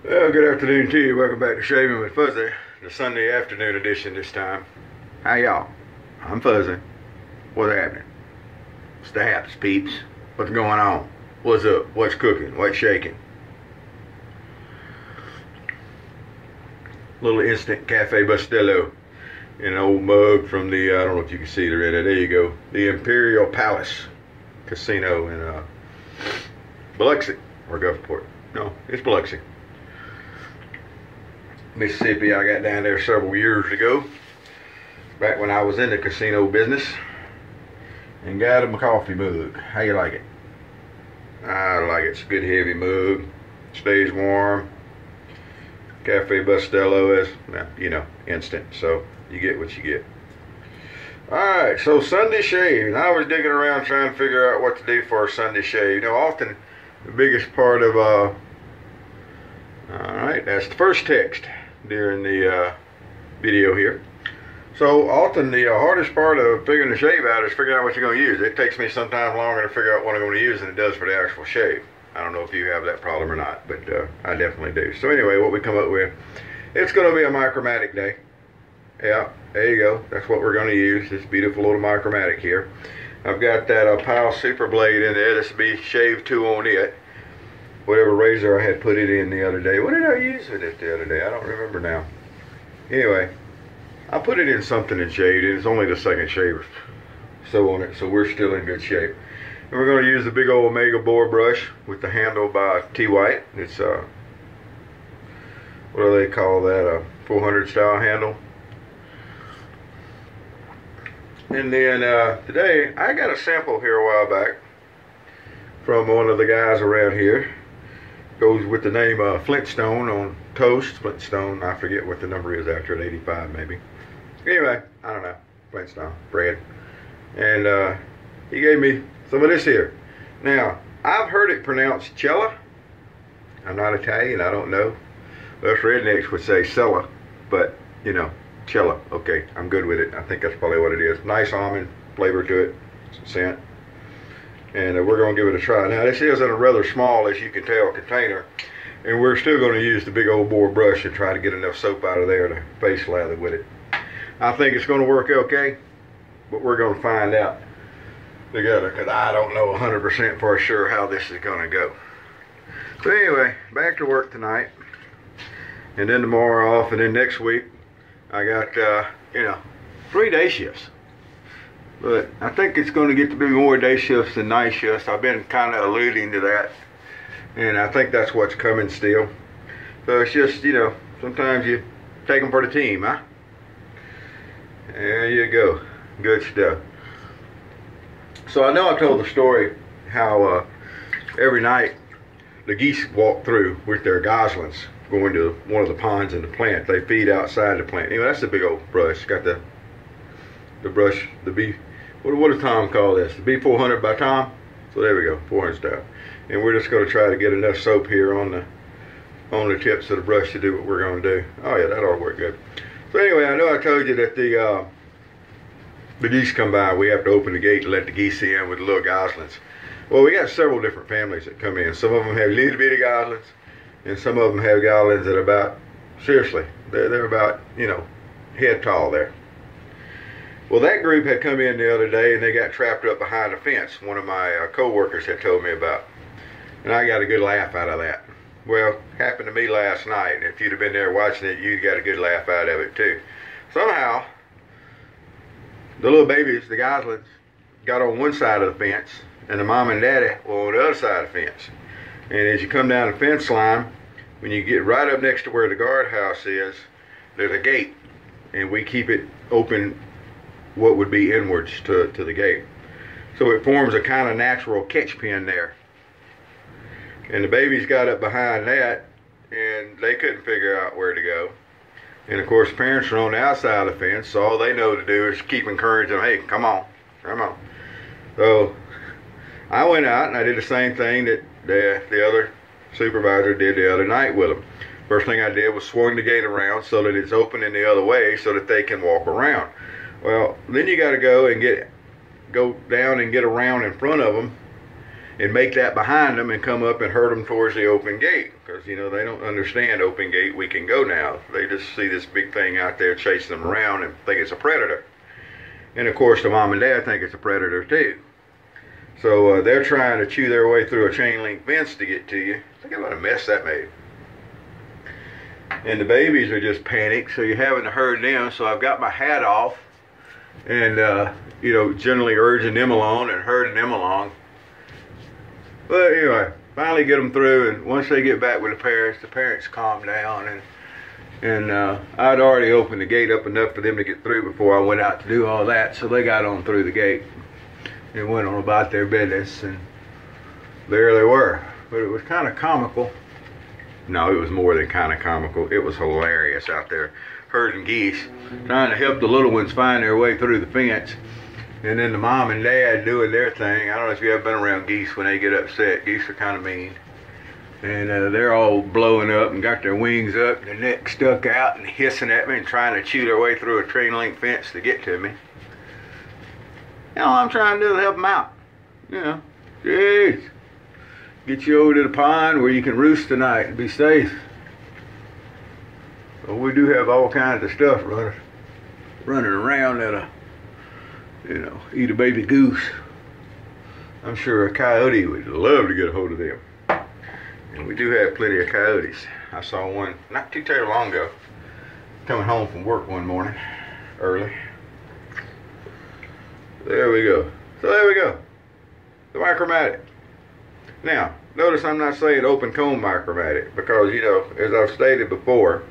Well, good afternoon to you. Welcome back to Shaving with Fuzzy, the Sunday afternoon edition this time. How y'all? I'm Fuzzy. What's happening? What's the haps, peeps? What's going on? What's up? What's cooking? What's shaking? Little instant cafe Bustelo in an old mug from the, I don't know if you can see the red. There you go. The Imperial Palace Casino in Biloxi or Gulfport. No, it's Biloxi, Mississippi. I got down there several years ago, back when I was in the casino business, and got him a coffee mug. How you like it? I like it. It's a good heavy mug. Stays warm. Cafe Bustelo is, you know, instant. So you get what you get. Alright, so Sunday shave. And I was digging around trying to figure out what to do for a Sunday shave. You know, often the biggest part of, alright, that's the first text during the video here. So often the hardest part of figuring the shave out is figuring out what you're going to use. It takes me sometimes longer to figure out what I'm going to use than it does for the actual shave. I don't know if you have that problem or not, but I definitely do. So anyway, what we come up with, it's going to be a Micro Matic day. Yeah, there you go. That's what we're going to use. This beautiful little Micro Matic here. I've got that Pile Super Blade in there. This will be shave 2 on it. Whatever razor I had put it in the other day. What did I use with it the other day? I don't remember now. Anyway, I put it in something and shaved it. It's only the second shave so on it, so we're still in good shape. And we're going to use the big old Omega boar brush with the handle by T. White. It's what do they call that? A 400 style handle. And then today I got a sample here a while back from one of the guys around here. Goes with the name Flintstone on toast. Flintstone, I forget what the number is after it, 85 maybe. Anyway, I don't know. Flintstone bread. And he gave me some of this here. Now, I've heard it pronounced Cella. I'm not Italian, I don't know. Us rednecks would say Cella, but you know, Cella. Okay, I'm good with it. I think that's probably what it is. Nice almond flavor to it, scent. And we're going to give it a try. Now, this is in a rather small, as you can tell, container. And we're still going to use the big old boar brush and try to get enough soap out of there to face lather with it. I think it's going to work okay, but we're going to find out together, because I don't know 100% for sure how this is going to go. So anyway, back to work tonight. And then tomorrow off, and then next week, I got, you know, 3 day shifts. But I think it's going to get to be more day shifts than night shifts. I've been kind of alluding to that. And I think that's what's coming still. So it's just, you know, sometimes you take them for the team, huh? There you go. Good stuff. So I know I told the story how every night the geese walk through with their goslings going to one of the ponds in the plant. They feed outside the plant. Anyway, that's the big old brush. Got the brush, the B, what does Tom call this? The B400 by Tom? So there we go, 400 style. And we're just going to try to get enough soap here on the tips of the brush to do what we're going to do. Oh yeah, that ought to work good. So anyway, I know I told you that the geese come by. We have to open the gate and let the geese in with the little goslings. Well, we got several different families that come in. Some of them have little bitty goslings, and some of them have goslings that are about, seriously, they're about, you know, head tall there. Well, that group had come in the other day and they got trapped up behind a fence. One of my co-workers had told me about. And I got a good laugh out of that. Well, happened to me last night. And if you'd have been there watching it, you'd got a good laugh out of it too. Somehow, the little babies, the goslings, got on one side of the fence and the mom and daddy were on the other side of the fence. And as you come down the fence line, when you get right up next to where the guardhouse is, there's a gate. And we keep it open what would be inwards to the gate. So it forms a kind of natural catch pen there. And the babies got up behind that and they couldn't figure out where to go. And of course parents are on the outside of the fence, so all they know to do is keep encouraging them, hey, come on, come on. So I went out and I did the same thing that the other supervisor did the other night with them. First thing I did was swung the gate around so that it's opening the other way so that they can walk around. Well, then you got to go down and get around in front of them and make that behind them and come up and herd them towards the open gate. Because, you know, they don't understand open gate, we can go now. They just see this big thing out there chasing them around and think it's a predator. And of course the mom and dad think it's a predator too. So they're trying to chew their way through a chain link fence to get to you. Think about a mess that made. And the babies are just panicked, so you're having to herd them. So I've got my hat off and, you know, generally urging them along and herding them along. But anyway, finally get them through, and once they get back with the parents calm down, and I'd already opened the gate up enough for them to get through before I went out to do all that, so they got on through the gate and went on about their business, and there they were. But it was kind of comical. No, it was more than kind of comical. It was hilarious out there herding geese, trying to help the little ones find their way through the fence. And then the mom and dad doing their thing. I don't know if you've ever been around geese when they get upset. Geese are kind of mean. And they're all blowing up and got their wings up, their neck stuck out and hissing at me and trying to chew their way through a chain link fence to get to me. You know, all I'm trying to do is help them out. You know, jeez. Get you over to the pond where you can roost tonight and be safe. Well, we do have all kinds of stuff running around that'll, you know, eat a baby goose. I'm sure a coyote would love to get a hold of them. And we do have plenty of coyotes. I saw one not too terribly long ago, coming home from work one morning, early. There we go. So there we go. The Micro Matic. Now, notice I'm not saying open comb Micro Matic because, you know, as I've stated before,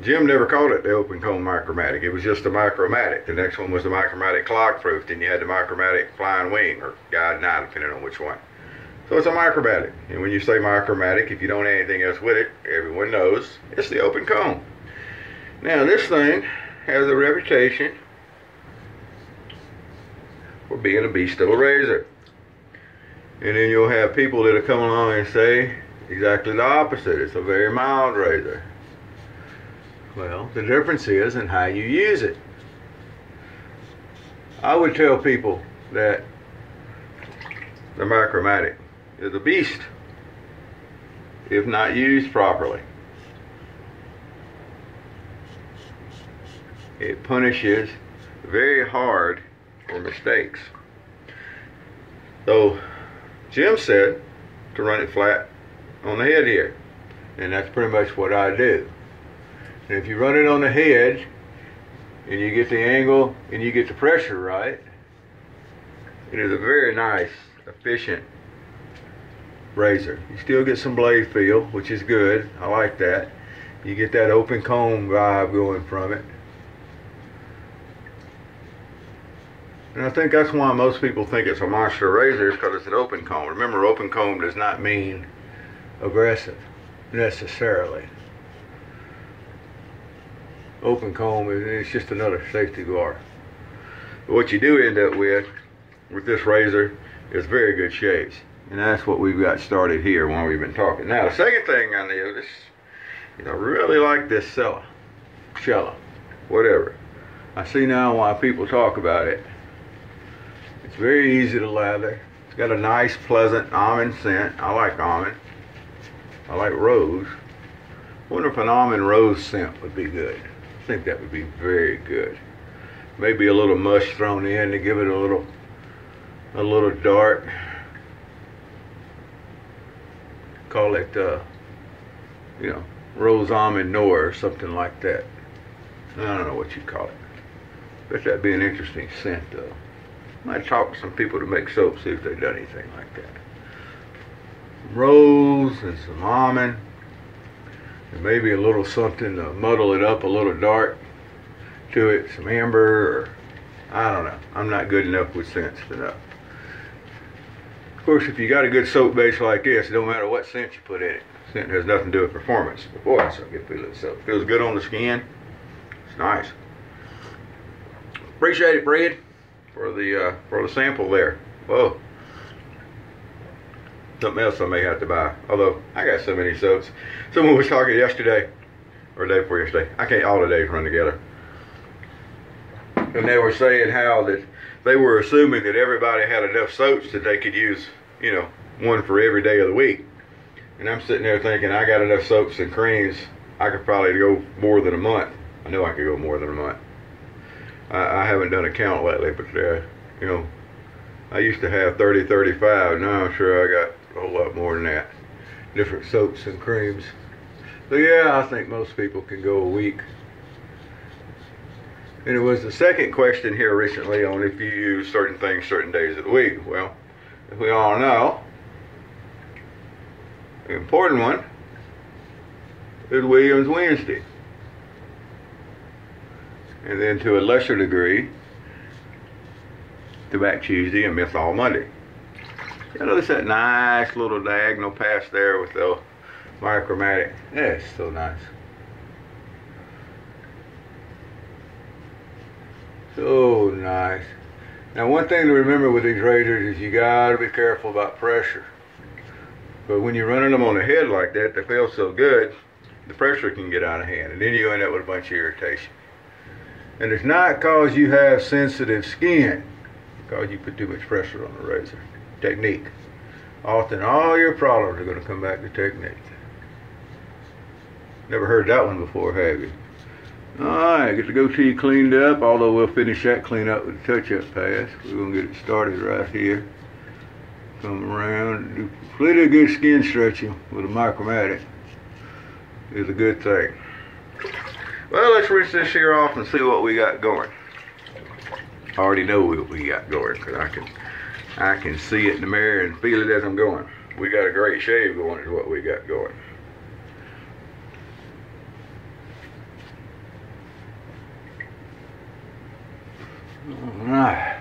Jim never called it the open comb Micro Matic. It was just the Micro Matic. The next one was the Micro Matic clog proof. Then you had the Micro Matic flying wing or guide 9, depending on which one. So it's a Micro Matic. And when you say Micro Matic, if you don't add anything else with it, everyone knows it's the open comb. Now this thing has a reputation for being a beast of a razor. And then you'll have people that'll come along and say exactly the opposite. It's a very mild razor. Well, the difference is in how you use it. I would tell people that the Micro Matic is a beast if not used properly. It punishes very hard for mistakes. So Jim said to run it flat on the head here, and that's pretty much what I do. And if you run it on the head and you get the angle and you get the pressure right, it is a very nice, efficient razor. You still get some blade feel, which is good. I like that. You get that open comb vibe going from it. And I think that's why most people think it's a monster razor, is because it's an open comb. Remember, open comb does not mean aggressive necessarily. Open comb is just another safety guard. But what you do end up with this razor is very good shapes. And that's what we've got started here while we've been talking. Now, the second thing I noticed, you know, really like this Cella, whatever. I see now why people talk about it. It's very easy to lather. It's got a nice, pleasant almond scent. I like almond. I like rose. I wonder if an almond rose scent would be good. I think that would be very good. Maybe a little mush thrown in to give it a little dark. Call it, you know, rose almond noir or something like that. I don't know what you call it. Bet that'd be an interesting scent, though. Might talk to some people to make soap, see if they've done anything like that. Some rose and some almond. And maybe a little something to muddle it up a little dark to it. Some amber or, I don't know. I'm not good enough with scents to know. Of course, if you got a good soap base like this, it don't matter what scent you put in it. Scent has nothing to do with performance. But boy, it's a good feeling soap. Feels good on the skin. It's nice. Appreciate it, Brad, for the sample there. Whoa. Something else I may have to buy. Although I got so many soaps. Someone was talking yesterday, or the day before yesterday. I can't. All the days run together. and they were saying how that they were assuming that everybody had enough soaps that they could use, you know, one for every day of the week. And I'm sitting there thinking, I got enough soaps and creams, I could probably go more than a month. I know I could go more than a month. I haven't done a count lately, but you know, I used to have 30, 35. Now I'm sure I got a whole lot more than that. Different soaps and creams. So yeah, I think most people can go a week. And it was the second question here recently on if you use certain things certain days of the week. Well, as we all know, the important one is Williams Wednesday. And then to a lesser degree, Tobacco Tuesday and Menthol Monday. You notice that nice little diagonal pass there with the Micro Matic. Yeah, it's so nice. So nice. Now one thing to remember with these razors is you gotta be careful about pressure. But when you're running them on the head like that, they feel so good, the pressure can get out of hand. And then you end up with a bunch of irritation. And it's not because you have sensitive skin, it's because you put too much pressure on the razor. Technique. Often all your problems are going to come back to technique. Never heard that one before, have you? Alright, get the goatee cleaned up, although we'll finish that cleanup with the touch-up pass. We're going to get it started right here. Come around, do pretty good skin stretching with a Micro Matic. Is a good thing. Well, let's rinse this here off and see what we got going. I already know what we got going because I can see it in the mirror and feel it as I'm going. We got a great shave going is what we got going. Alright.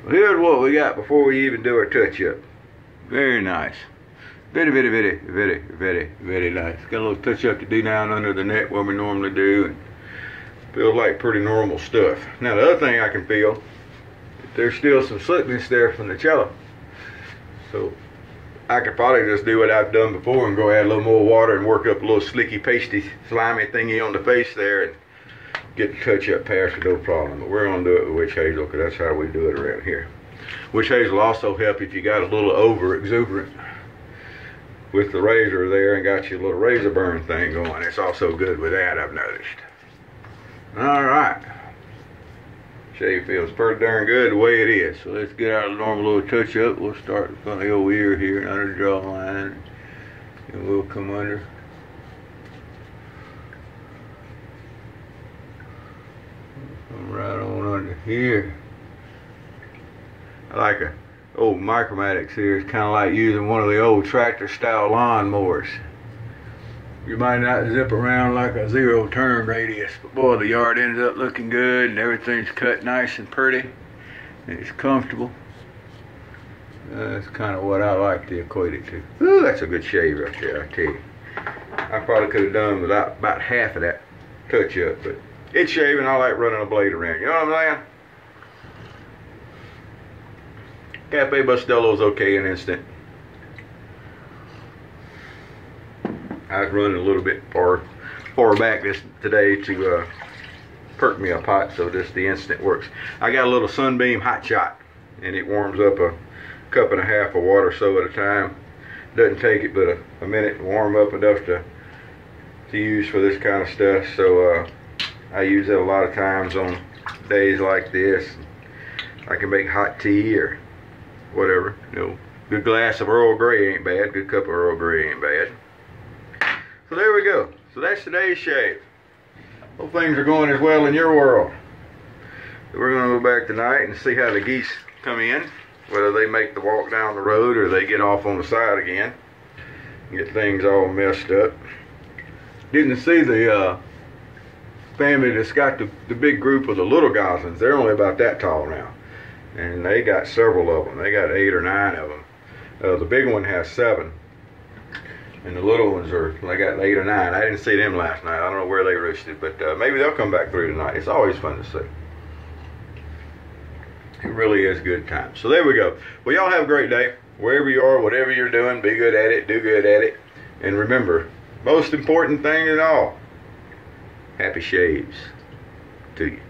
Well, here's what we got before we even do our touch-up. Very nice. Very nice. Got a little touch-up to do down under the neck what we normally do. And feels like pretty normal stuff. Now the other thing I can feel, there's still some slickness there from the cello. So I could probably just do what I've done before and go add a little more water and work up a little slicky, pasty, slimy thingy on the face there and get the touch-up pass with no problem. But we're going to do it with witch hazel because that's how we do it around here. Witch hazel will also help if you got a little over-exuberant with the razor there and got you a little razor burn thing going. It's also good with that, I've noticed. Alright. Shave feels pretty darn good the way it is. So let's get our normal little touch up. We'll start in front of the old ear here and under the jawline. And we'll come under. Come right on under here. I like a old Micro Matics here. It's kind of like using one of the old tractor style lawnmowers. You might not zip around like a zero turn radius, but boy, the yard ends up looking good and everything's cut nice and pretty. And it's comfortable. That's kind of what I like to equate it to. Ooh, that's a good shave right there, I tell you. I probably could have done without about half of that touch up, but it's shaving. I like running a blade around. You know what I'm saying? Cafe Bustello's okay in an instant. I was running a little bit far back today to perk me a pot, so just the instant works. I got a little Sunbeam Hot Shot, and it warms up a cup and a half of water so at a time. Doesn't take it but a minute to warm up enough to use for this kind of stuff. So I use it a lot of times on days like this. I can make hot tea or whatever. You know, good glass of Earl Grey ain't bad. Good cup of Earl Grey ain't bad. So there we go. So that's today's shave. Hope things are going as well in your world. So we're going to go back tonight and see how the geese come in. Whether they make the walk down the road or they get off on the side again. And get things all messed up. Didn't see the family that's got the big group of the little goslings. They're only about that tall now. And they got several of them. They got 8 or 9 of them. The big one has 7. And the little ones they got 8 or 9. I didn't see them last night. I don't know where they roosted, but maybe they'll come back through tonight. It's always fun to see. It really is a good time. So there we go. Well, y'all have a great day. Wherever you are, whatever you're doing, be good at it, do good at it. And remember, most important thing in all, Happy shaves to you.